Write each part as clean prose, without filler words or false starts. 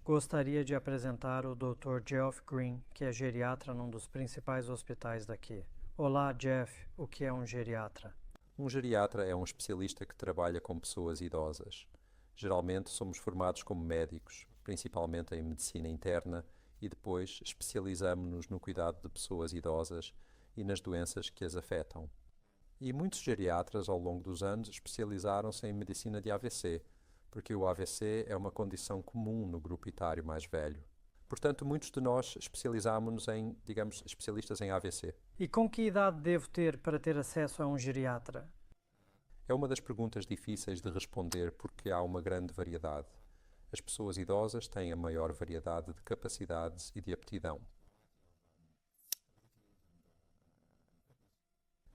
Gostaria de apresentar o Dr. Geoff Green, que é geriatra num dos principais hospitais daqui. Olá, Jeff. O que é um geriatra? Um geriatra é um especialista que trabalha com pessoas idosas. Geralmente somos formados como médicos, principalmente em medicina interna, e depois especializamos-nos no cuidado de pessoas idosas e nas doenças que as afetam. E muitos geriatras, ao longo dos anos, especializaram-se em medicina de AVC, porque o AVC é uma condição comum no grupo etário mais velho. Portanto, muitos de nós especializamos-nos em, digamos, especialistas em AVC. E com que idade devo ter para ter acesso a um geriatra? É uma das perguntas difíceis de responder porque há uma grande variedade. As pessoas idosas têm a maior variedade de capacidades e de aptidão.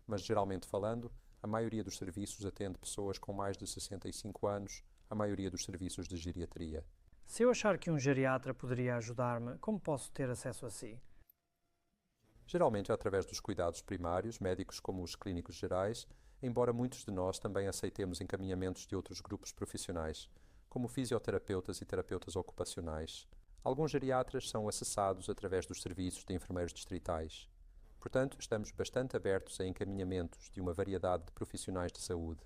Mas, geralmente falando, a maioria dos serviços atende pessoas com mais de 65 anos, a maioria dos serviços de geriatria. Se eu achar que um geriatra poderia ajudar-me, como posso ter acesso a si? Geralmente através dos cuidados primários, médicos como os clínicos gerais, embora muitos de nós também aceitemos encaminhamentos de outros grupos profissionais, como fisioterapeutas e terapeutas ocupacionais. Alguns geriatras são acessados através dos serviços de enfermeiros distritais. Portanto, estamos bastante abertos a encaminhamentos de uma variedade de profissionais de saúde,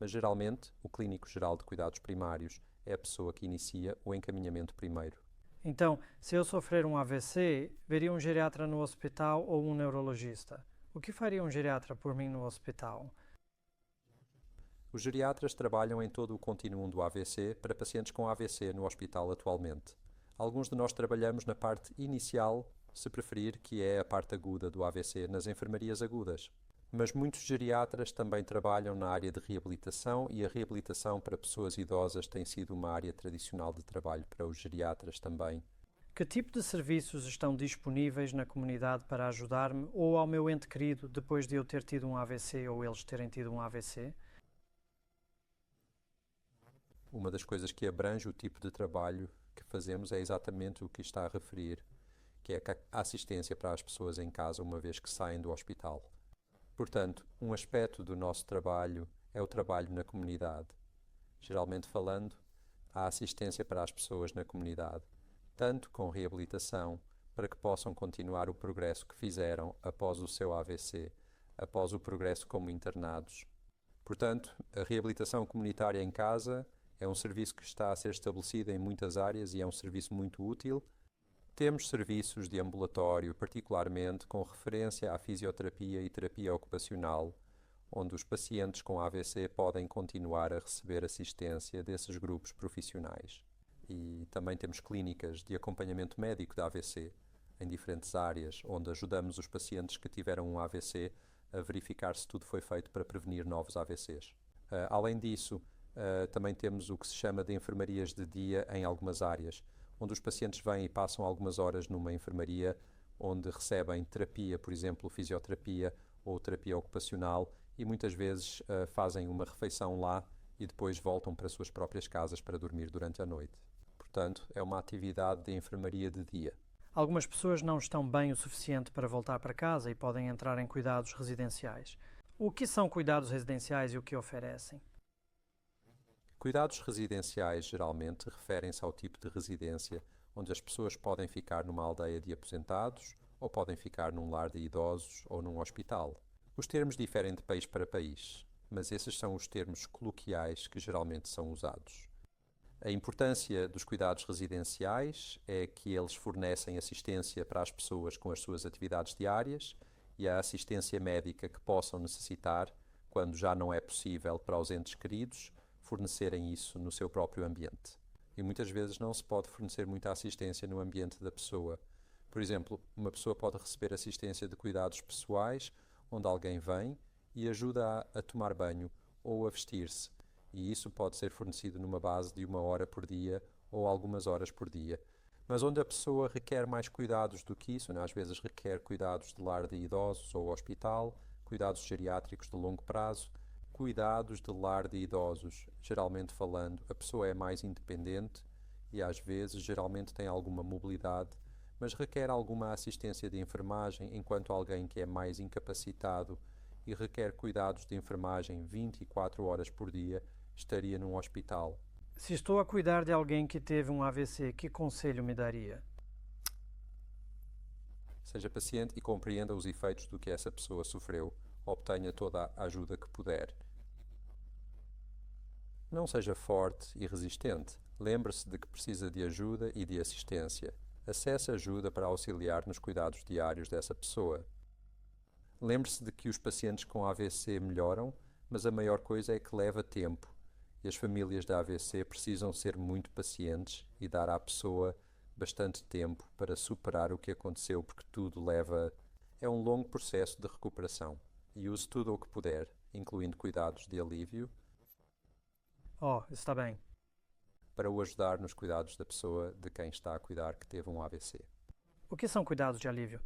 mas geralmente o clínico geral de cuidados primários é a pessoa que inicia o encaminhamento primeiro. Então, se eu sofrer um AVC, veria um geriatra no hospital ou um neurologista. O que faria um geriatra por mim no hospital? Os geriatras trabalham em todo o contínuo do AVC para pacientes com AVC no hospital atualmente. Alguns de nós trabalhamos na parte inicial, se preferir, que é a parte aguda do AVC, nas enfermarias agudas. Mas muitos geriatras também trabalham na área de reabilitação e a reabilitação para pessoas idosas tem sido uma área tradicional de trabalho para os geriatras também. Que tipo de serviços estão disponíveis na comunidade para ajudar-me ou ao meu ente querido depois de eu ter tido um AVC ou eles terem tido um AVC? Uma das coisas que abrange o tipo de trabalho que fazemos é exatamente o que está a referir, que é a assistência para as pessoas em casa uma vez que saem do hospital. Portanto, um aspecto do nosso trabalho é o trabalho na comunidade. Geralmente falando, a assistência para as pessoas na comunidade, tanto com reabilitação, para que possam continuar o progresso que fizeram após o seu AVC, após o progresso como internados. Portanto, a reabilitação comunitária em casa é um serviço que está a ser estabelecido em muitas áreas e é um serviço muito útil. Temos serviços de ambulatório, particularmente com referência à fisioterapia e terapia ocupacional, onde os pacientes com AVC podem continuar a receber assistência desses grupos profissionais. E também temos clínicas de acompanhamento médico de AVC em diferentes áreas, onde ajudamos os pacientes que tiveram um AVC a verificar se tudo foi feito para prevenir novos AVCs. Além disso, também temos o que se chama de enfermarias de dia em algumas áreas, onde os pacientes vêm e passam algumas horas numa enfermaria, onde recebem terapia, por exemplo, fisioterapia ou terapia ocupacional, e muitas vezes fazem uma refeição lá e depois voltam para as suas próprias casas para dormir durante a noite. Portanto, é uma atividade de enfermaria de dia. Algumas pessoas não estão bem o suficiente para voltar para casa e podem entrar em cuidados residenciais. O que são cuidados residenciais e o que oferecem? Cuidados residenciais geralmente referem-se ao tipo de residência onde as pessoas podem ficar numa aldeia de aposentados ou podem ficar num lar de idosos ou num hospital. Os termos diferem de país para país, mas esses são os termos coloquiais que geralmente são usados. A importância dos cuidados residenciais é que eles fornecem assistência para as pessoas com as suas atividades diárias e a assistência médica que possam necessitar quando já não é possível para os entes queridos fornecerem isso no seu próprio ambiente. E muitas vezes não se pode fornecer muita assistência no ambiente da pessoa. Por exemplo, uma pessoa pode receber assistência de cuidados pessoais, onde alguém vem e ajuda a tomar banho ou a vestir-se. E isso pode ser fornecido numa base de 1 hora por dia ou algumas horas por dia. Mas onde a pessoa requer mais cuidados do que isso, né? Às vezes requer cuidados de lar de idosos ou hospital, cuidados geriátricos de longo prazo, cuidados de lar de idosos, geralmente falando, a pessoa é mais independente e às vezes geralmente tem alguma mobilidade, mas requer alguma assistência de enfermagem enquanto alguém que é mais incapacitado e requer cuidados de enfermagem 24 horas por dia estaria num hospital. Se estou a cuidar de alguém que teve um AVC, que conselho me daria? Seja paciente e compreenda os efeitos do que essa pessoa sofreu. Obtenha toda a ajuda que puder. Não seja forte e resistente. Lembre-se de que precisa de ajuda e de assistência. Acesse ajuda para auxiliar nos cuidados diários dessa pessoa. Lembre-se de que os pacientes com AVC melhoram, mas a maior coisa é que leva tempo. E as famílias da AVC precisam ser muito pacientes e dar à pessoa bastante tempo para superar o que aconteceu, porque tudo leva... É um longo processo de recuperação. E use tudo o que puder, incluindo cuidados de alívio, Oh, está bem. para o ajudar nos cuidados da pessoa de quem está a cuidar que teve um AVC. O que são cuidados de alívio?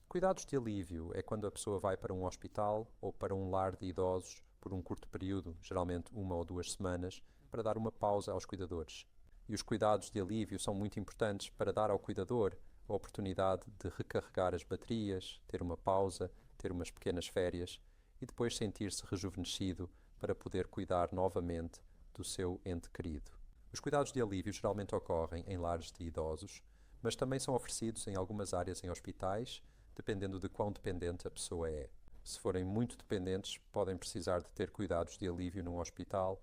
Cuidados de alívio é quando a pessoa vai para um hospital ou para um lar de idosos por um curto período, geralmente 1 ou 2 semanas, para dar uma pausa aos cuidadores. E os cuidados de alívio são muito importantes para dar ao cuidador a oportunidade de recarregar as baterias, ter uma pausa, ter umas pequenas férias e depois sentir-se rejuvenescido para poder cuidar novamente do seu ente querido. Os cuidados de alívio geralmente ocorrem em lares de idosos, mas também são oferecidos em algumas áreas em hospitais, dependendo de quão dependente a pessoa é. Se forem muito dependentes, podem precisar de ter cuidados de alívio num hospital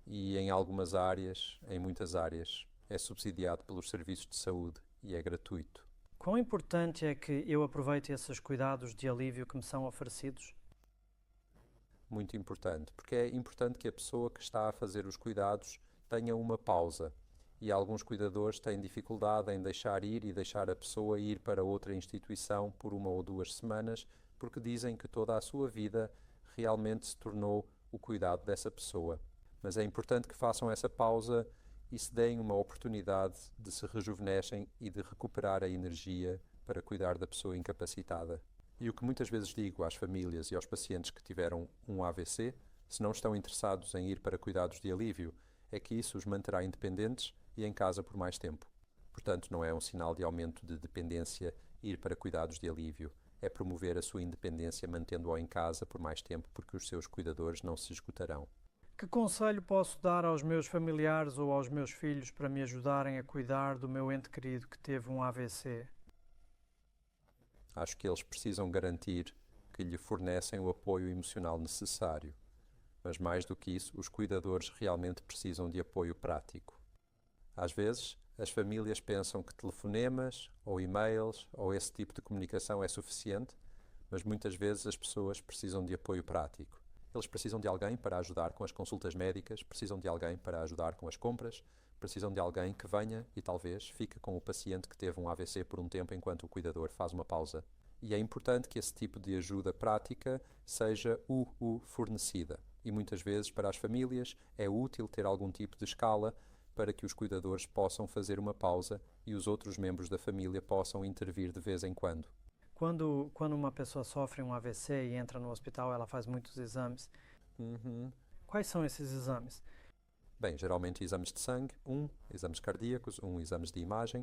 e em algumas áreas, em muitas áreas, é subsidiado pelos serviços de saúde e é gratuito. Quão importante é que eu aproveite esses cuidados de alívio que me são oferecidos? Muito importante, porque é importante que a pessoa que está a fazer os cuidados tenha uma pausa. E alguns cuidadores têm dificuldade em deixar ir e deixar a pessoa ir para outra instituição por 1 ou 2 semanas, porque dizem que toda a sua vida realmente se tornou o cuidado dessa pessoa. Mas é importante que façam essa pausa e se deem uma oportunidade de se rejuvenescem e de recuperar a energia para cuidar da pessoa incapacitada. E o que muitas vezes digo às famílias e aos pacientes que tiveram um AVC, se não estão interessados em ir para cuidados de alívio, é que isso os manterá independentes e em casa por mais tempo. Portanto, não é um sinal de aumento de dependência ir para cuidados de alívio. É promover a sua independência mantendo-o em casa por mais tempo, porque os seus cuidadores não se esgotarão. Que conselho posso dar aos meus familiares ou aos meus filhos para me ajudarem a cuidar do meu ente querido que teve um AVC? Acho que eles precisam garantir que lhe fornecem o apoio emocional necessário. Mas mais do que isso, os cuidadores realmente precisam de apoio prático. Às vezes, as famílias pensam que telefonemas, ou e-mails, ou esse tipo de comunicação é suficiente, mas muitas vezes as pessoas precisam de apoio prático. Eles precisam de alguém para ajudar com as consultas médicas, precisam de alguém para ajudar com as compras, precisam de alguém que venha e talvez fique com o paciente que teve um AVC por um tempo enquanto o cuidador faz uma pausa. E é importante que esse tipo de ajuda prática seja fornecida. E muitas vezes para as famílias é útil ter algum tipo de escala para que os cuidadores possam fazer uma pausa e os outros membros da família possam intervir de vez em quando. Quando uma pessoa sofre um AVC e entra no hospital, ela faz muitos exames. Quais são esses exames? Bem, geralmente exames de sangue, exames cardíacos, exames de imagem.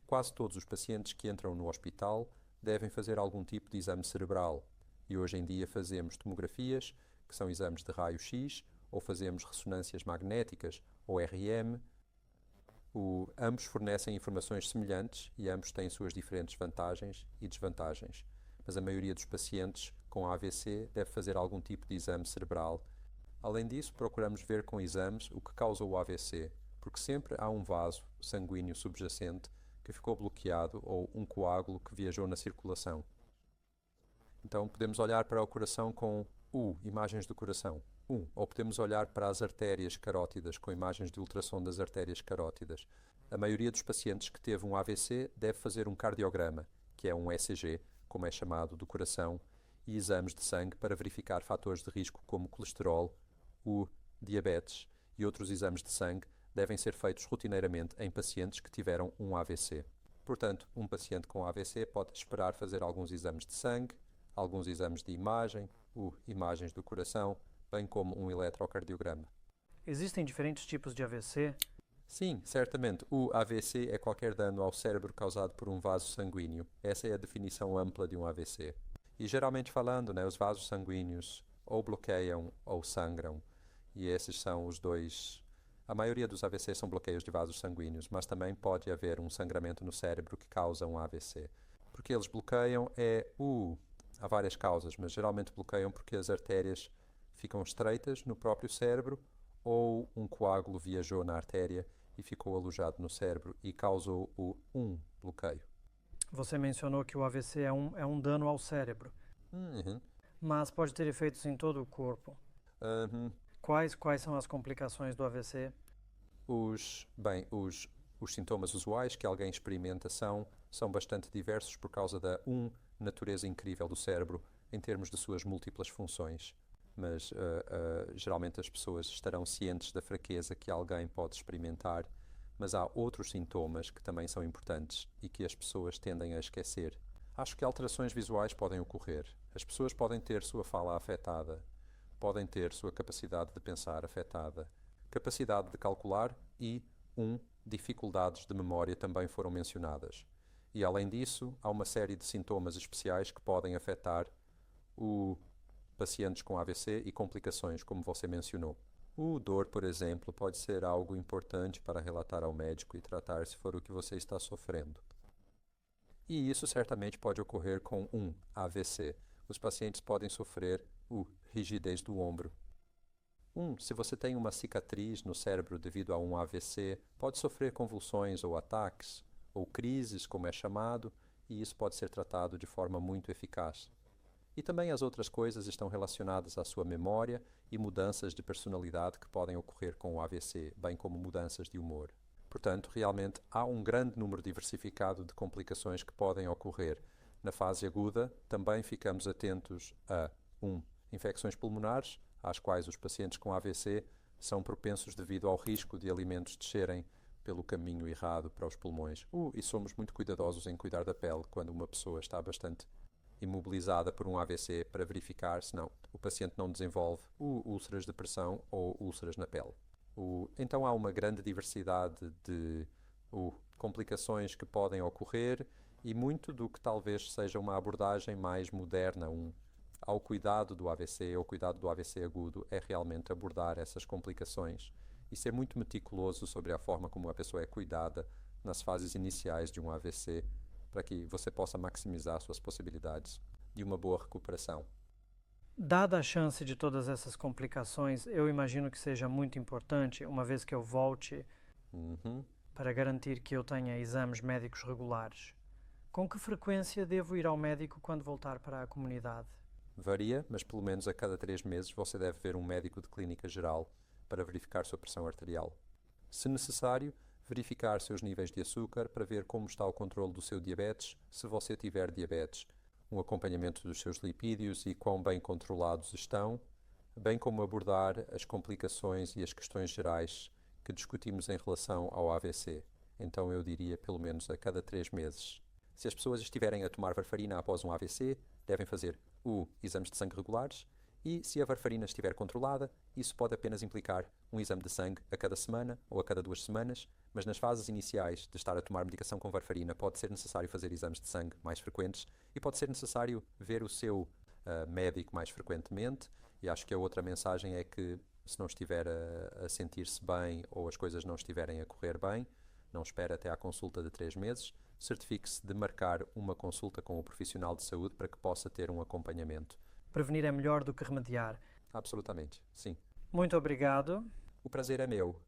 Quase todos os pacientes que entram no hospital devem fazer algum tipo de exame cerebral. E hoje em dia fazemos tomografias, que são exames de raio-x, ou fazemos ressonâncias magnéticas, ou RM. Ambos fornecem informações semelhantes e ambos têm suas diferentes vantagens e desvantagens. Mas a maioria dos pacientes com AVC deve fazer algum tipo de exame cerebral. Além disso, procuramos ver com exames o que causa o AVC, porque sempre há um vaso sanguíneo subjacente que ficou bloqueado ou um coágulo que viajou na circulação. Então podemos olhar para o coração com imagens do coração. Ou podemos olhar para as artérias carótidas com imagens de ultrassom das artérias carótidas. A maioria dos pacientes que teve um AVC deve fazer um cardiograma, que é um ECG, como é chamado, do coração, e exames de sangue para verificar fatores de risco como colesterol, diabetes e outros exames de sangue devem ser feitos rotineiramente em pacientes que tiveram um AVC. Portanto, um paciente com AVC pode esperar fazer alguns exames de sangue, alguns exames de imagem, imagens do coração, bem como um eletrocardiograma. Existem diferentes tipos de AVC? Sim, certamente. O AVC é qualquer dano ao cérebro causado por um vaso sanguíneo. Essa é a definição ampla de um AVC. E geralmente falando, os vasos sanguíneos ou bloqueiam ou sangram. E esses são os dois. A maioria dos AVCs são bloqueios de vasos sanguíneos, mas também pode haver um sangramento no cérebro que causa um AVC. Porque eles bloqueiam há várias causas, mas geralmente bloqueiam porque as artérias ficam estreitas no próprio cérebro ou um coágulo viajou na artéria e ficou alojado no cérebro e causou um bloqueio. Você mencionou que o AVC é um dano ao cérebro, Uhum. mas pode ter efeitos em todo o corpo. Uhum. Quais são as complicações do AVC? Os sintomas usuais que alguém experimenta são bastante diversos por causa da natureza incrível do cérebro em termos de suas múltiplas funções. Mas geralmente as pessoas estarão cientes da fraqueza que alguém pode experimentar, mas há outros sintomas que também são importantes e que as pessoas tendem a esquecer. Acho que alterações visuais podem ocorrer. As pessoas podem ter sua fala afetada, podem ter sua capacidade de pensar afetada, capacidade de calcular e dificuldades de memória também foram mencionadas. E além disso, há uma série de sintomas especiais que podem afetar o pacientes com AVC e complicações, como você mencionou. O dor, por exemplo, pode ser algo importante para relatar ao médico e tratar se for o que você está sofrendo. E isso certamente pode ocorrer com um AVC. Os pacientes podem sofrer rigidez do ombro. Se você tem uma cicatriz no cérebro devido a um AVC, pode sofrer convulsões ou ataques, ou crises, como é chamado, e isso pode ser tratado de forma muito eficaz. E também as outras coisas estão relacionadas à sua memória e mudanças de personalidade que podem ocorrer com o AVC, bem como mudanças de humor. Portanto, realmente há um grande número diversificado de complicações que podem ocorrer. Na fase aguda, também ficamos atentos a infecções pulmonares, às quais os pacientes com AVC são propensos devido ao risco de alimentos descerem pelo caminho errado para os pulmões. E somos muito cuidadosos em cuidar da pele quando uma pessoa está bastante imobilizada por um AVC para verificar se o paciente não desenvolve úlceras de pressão ou úlceras na pele. Então há uma grande diversidade de complicações que podem ocorrer e muito do que talvez seja uma abordagem mais moderna ao cuidado do AVC ou cuidado do AVC agudo é realmente abordar essas complicações e ser muito meticuloso sobre a forma como a pessoa é cuidada nas fases iniciais de um AVC para que você possa maximizar suas possibilidades de uma boa recuperação. Dada a chance de todas essas complicações, eu imagino que seja muito importante, uma vez que eu volte, para garantir que eu tenha exames médicos regulares. Com que frequência devo ir ao médico quando voltar para a comunidade? Varia, mas pelo menos a cada 3 meses você deve ver um médico de clínica geral para verificar sua pressão arterial. Se necessário, verificar seus níveis de açúcar para ver como está o controle do seu diabetes, se você tiver diabetes, um acompanhamento dos seus lipídios e quão bem controlados estão, bem como abordar as complicações e as questões gerais que discutimos em relação ao AVC. Então eu diria pelo menos a cada 3 meses. Se as pessoas estiverem a tomar varfarina após um AVC, devem fazer exames de sangue regulares e, se a varfarina estiver controlada, isso pode apenas implicar um exame de sangue a cada semana ou a cada 2 semanas, mas nas fases iniciais de estar a tomar medicação com varfarina pode ser necessário fazer exames de sangue mais frequentes e pode ser necessário ver o seu médico mais frequentemente. E acho que a outra mensagem é que, se não estiver a sentir-se bem ou as coisas não estiverem a correr bem, não espere até à consulta de 3 meses, certifique-se de marcar uma consulta com o profissional de saúde para que possa ter um acompanhamento. Prevenir é melhor do que remediar. Absolutamente, sim. Muito obrigado. O prazer é meu.